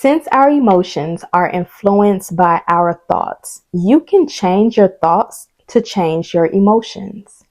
Since our emotions are influenced by our thoughts, you can change your thoughts to change your emotions.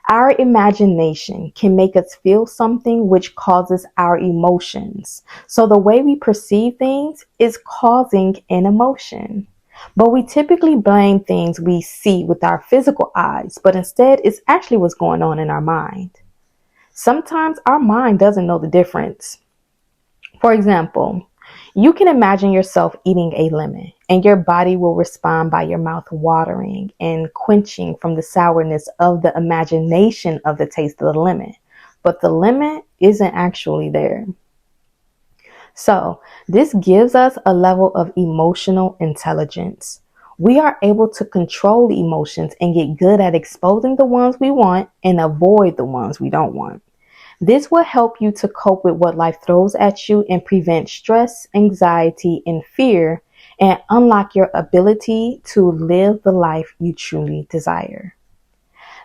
Our imagination can make us feel something which causes our emotions. So the way we perceive things is causing an emotion. But we typically blame things we see with our physical eyes, but instead it's actually what's going on in our mind. Sometimes our mind doesn't know the difference. For example, you can imagine yourself eating a lemon and your body will respond by your mouth watering and quenching from the sourness of the imagination of the taste of the lemon. But the lemon isn't actually there. So, this gives us a level of emotional intelligence. We are able to control emotions and get good at exposing the ones we want and avoid the ones we don't want. This will help you to cope with what life throws at you and prevent stress, anxiety, and fear, and unlock your ability to live the life you truly desire.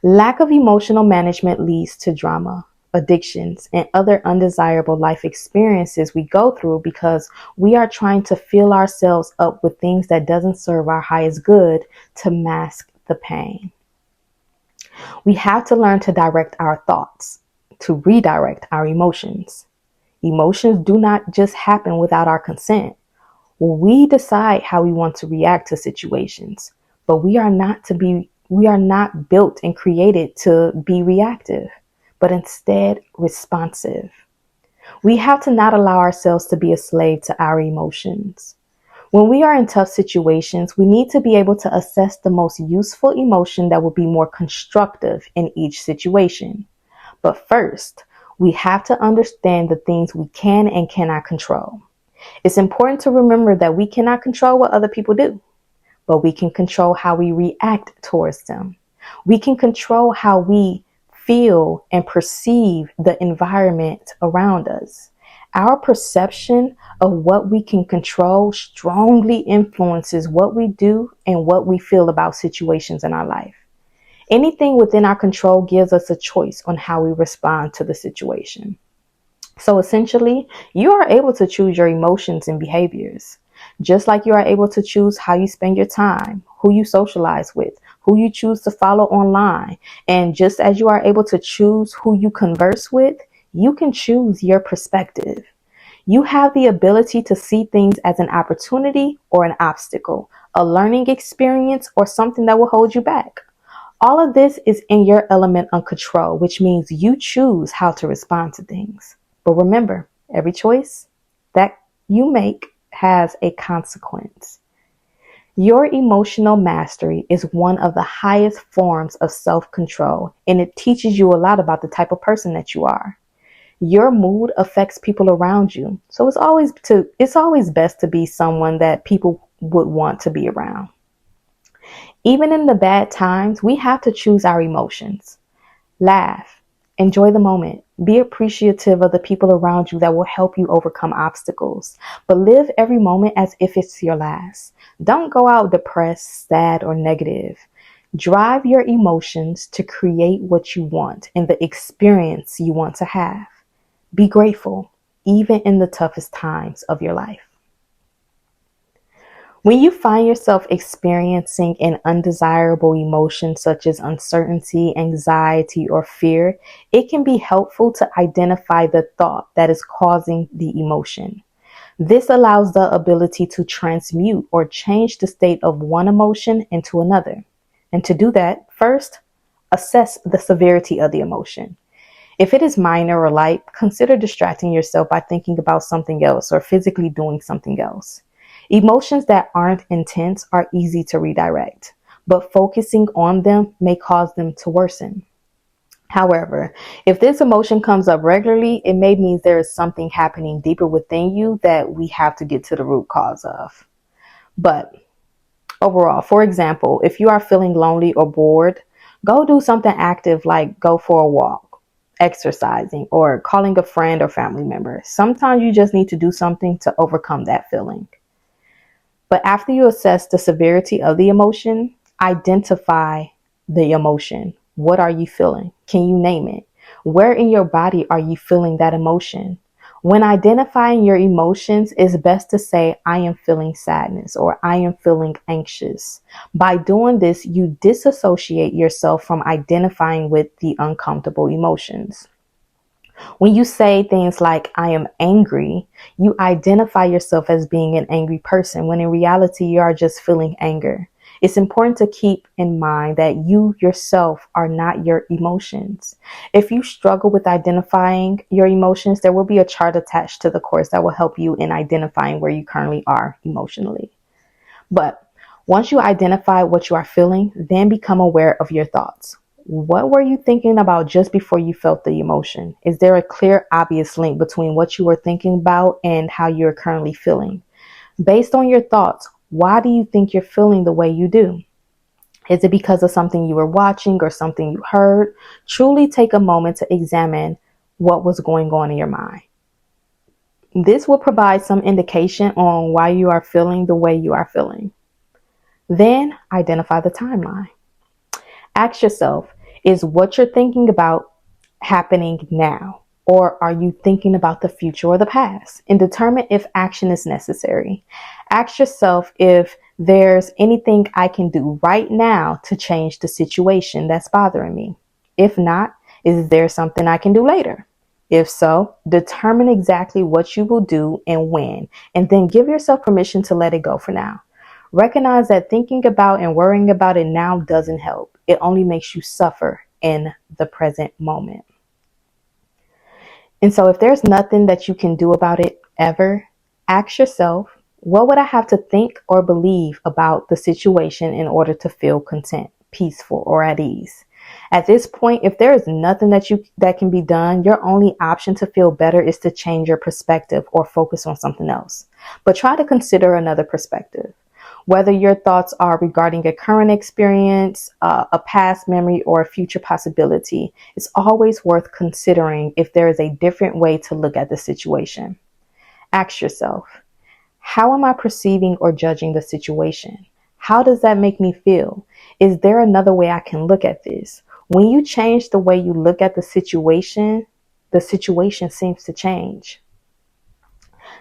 Lack of emotional management leads to drama, addictions, and other undesirable life experiences we go through because we are trying to fill ourselves up with things that doesn't serve our highest good to mask the pain. We have to learn to direct our thoughts, to redirect our emotions. Emotions do not just happen without our consent. We decide how we want to react to situations, but we are not built and created to be reactive, but instead responsive. We have to not allow ourselves to be a slave to our emotions. When we are in tough situations, we need to be able to assess the most useful emotion that will be more constructive in each situation. But first, we have to understand the things we can and cannot control. It's important to remember that we cannot control what other people do, but we can control how we react towards them. We can control how we feel and perceive the environment around us. Our perception of what we can control strongly influences what we do and what we feel about situations in our life. Anything within our control gives us a choice on how we respond to the situation. So essentially, you are able to choose your emotions and behaviors, just like you are able to choose how you spend your time, who you socialize with, who you choose to follow online. And just as you are able to choose who you converse with, you can choose your perspective. You have the ability to see things as an opportunity or an obstacle, a learning experience, or something that will hold you back. All of this is in your element of control, which means you choose how to respond to things. But remember, every choice that you make has a consequence. Your emotional mastery is one of the highest forms of self-control, and it teaches you a lot about the type of person that you are. Your mood affects people around you, so it's always best to be someone that people would want to be around. Even in the bad times, we have to choose our emotions. Laugh, enjoy the moment, be appreciative of the people around you that will help you overcome obstacles, but live every moment as if it's your last. Don't go out depressed, sad, or negative. Drive your emotions to create what you want and the experience you want to have. Be grateful, even in the toughest times of your life. When you find yourself experiencing an undesirable emotion such as uncertainty, anxiety, or fear, it can be helpful to identify the thought that is causing the emotion. This allows the ability to transmute or change the state of one emotion into another. And to do that, first, assess the severity of the emotion. If it is minor or light, consider distracting yourself by thinking about something else or physically doing something else. Emotions that aren't intense are easy to redirect, but focusing on them may cause them to worsen. However, if this emotion comes up regularly, it may mean there is something happening deeper within you that we have to get to the root cause of. But overall, for example, if you are feeling lonely or bored, go do something active like go for a walk, exercising, or calling a friend or family member. Sometimes you just need to do something to overcome that feeling. But after you assess the severity of the emotion, identify the emotion. What are you feeling? Can you name it? Where in your body are you feeling that emotion? When identifying your emotions, it's best to say, I am feeling sadness or I am feeling anxious. By doing this, you disassociate yourself from identifying with the uncomfortable emotions. When you say things like, I am angry, you identify yourself as being an angry person, when in reality, you are just feeling anger. It's important to keep in mind that you yourself are not your emotions. If you struggle with identifying your emotions, there will be a chart attached to the course that will help you in identifying where you currently are emotionally. But once you identify what you are feeling, then become aware of your thoughts. What were you thinking about just before you felt the emotion? Is there a clear, obvious link between what you were thinking about and how you're currently feeling? Based on your thoughts, why do you think you're feeling the way you do? Is it because of something you were watching or something you heard? Truly take a moment to examine what was going on in your mind. This will provide some indication on why you are feeling the way you are feeling. Then identify the timeline. Ask yourself, is what you're thinking about happening now? Or are you thinking about the future or the past? And determine if action is necessary. Ask yourself if there's anything I can do right now to change the situation that's bothering me. If not, is there something I can do later? If so, determine exactly what you will do and when, and then give yourself permission to let it go for now. Recognize that thinking about and worrying about it now doesn't help. It only makes you suffer in the present moment. And so if there's nothing that you can do about it ever, ask yourself, what would I have to think or believe about the situation in order to feel content, peaceful, or at ease? At this point, if there is nothing that can be done, your only option to feel better is to change your perspective or focus on something else. But try to consider another perspective. Whether your thoughts are regarding a current experience, a past memory, or a future possibility, it's always worth considering if there is a different way to look at the situation. Ask yourself, how am I perceiving or judging the situation? How does that make me feel? Is there another way I can look at this? When you change the way you look at the situation seems to change.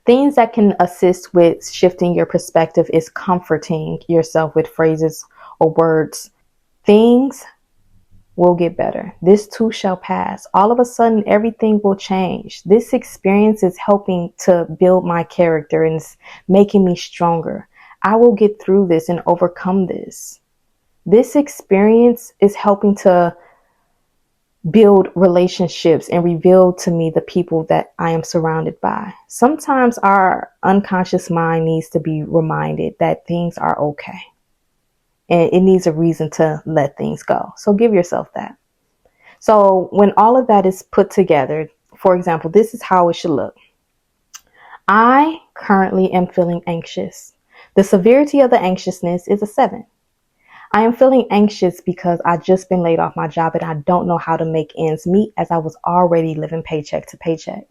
Things that can assist with shifting your perspective is comforting yourself with phrases or words. Things will get better. This too shall pass. All of a sudden, everything will change. This experience is helping to build my character and it's making me stronger. I will get through this and overcome this. This experience is helping to build relationships and reveal to me the people that I am surrounded by. Sometimes our unconscious mind needs to be reminded that things are okay. And it needs a reason to let things go. So give yourself that. So when all of that is put together, for example, this is how it should look. I currently am feeling anxious. The severity of the anxiousness is a 7. I am feeling anxious because I've just been laid off my job and I don't know how to make ends meet as I was already living paycheck to paycheck.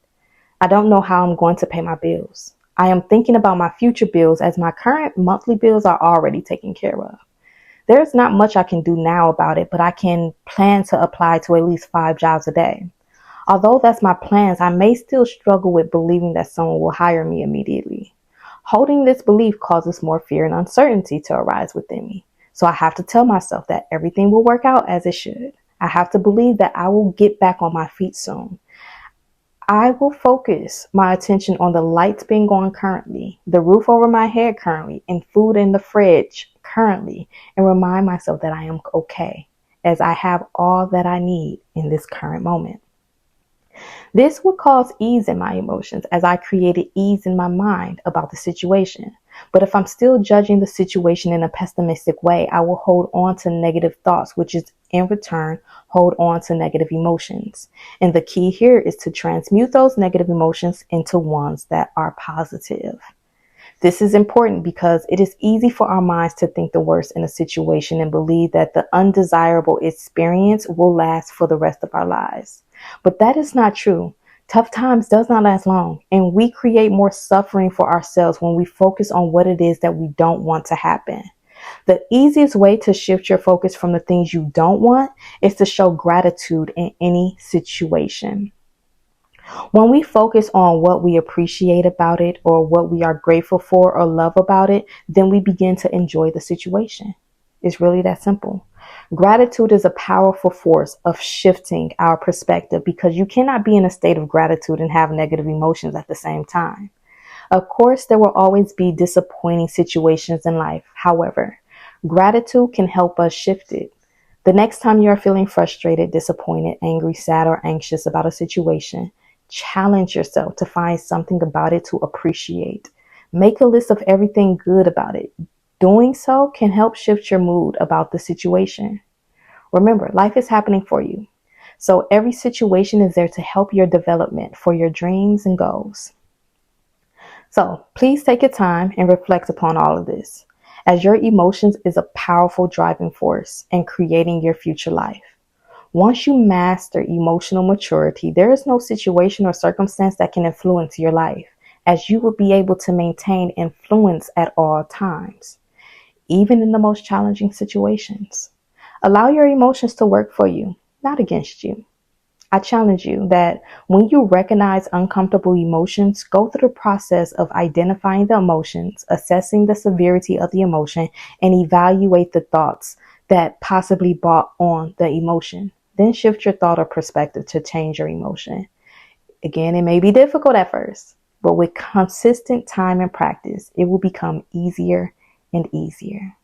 I don't know how I'm going to pay my bills. I am thinking about my future bills as my current monthly bills are already taken care of. There's not much I can do now about it, but I can plan to apply to at least 5 jobs a day. Although that's my plans, I may still struggle with believing that someone will hire me immediately. Holding this belief causes more fear and uncertainty to arise within me. So I have to tell myself that everything will work out as it should. I have to believe that I will get back on my feet soon. I will focus my attention on the lights being on currently, the roof over my head currently, and food in the fridge currently, and remind myself that I am okay, as I have all that I need in this current moment. This would cause ease in my emotions as I created ease in my mind about the situation. But if I'm still judging the situation in a pessimistic way, I will hold on to negative thoughts, which is in return hold on to negative emotions. And the key here is to transmute those negative emotions into ones that are positive. This is important because it is easy for our minds to think the worst in a situation and believe that the undesirable experience will last for the rest of our lives. But that is not true. Tough times does not last long, and we create more suffering for ourselves when we focus on what it is that we don't want to happen. The easiest way to shift your focus from the things you don't want is to show gratitude in any situation. When we focus on what we appreciate about it or what we are grateful for or love about it, then we begin to enjoy the situation. It's really that simple. Gratitude is a powerful force of shifting our perspective because you cannot be in a state of gratitude and have negative emotions at the same time. Of course, there will always be disappointing situations in life. However, gratitude can help us shift it. The next time you are feeling frustrated, disappointed, angry, sad, or anxious about a situation, challenge yourself to find something about it to appreciate. Make a list of everything good about it. Doing so can help shift your mood about the situation. Remember, life is happening for you. So every situation is there to help your development for your dreams and goals. So please take your time and reflect upon all of this, as your emotions is a powerful driving force in creating your future life. Once you master emotional maturity, there is no situation or circumstance that can influence your life, as you will be able to maintain influence at all times, even in the most challenging situations. Allow your emotions to work for you, not against you. I challenge you that when you recognize uncomfortable emotions, go through the process of identifying the emotions, assessing the severity of the emotion, and evaluate the thoughts that possibly brought on the emotion. Then shift your thought or perspective to change your emotion. Again, it may be difficult at first, but with consistent time and practice, it will become easier and easier.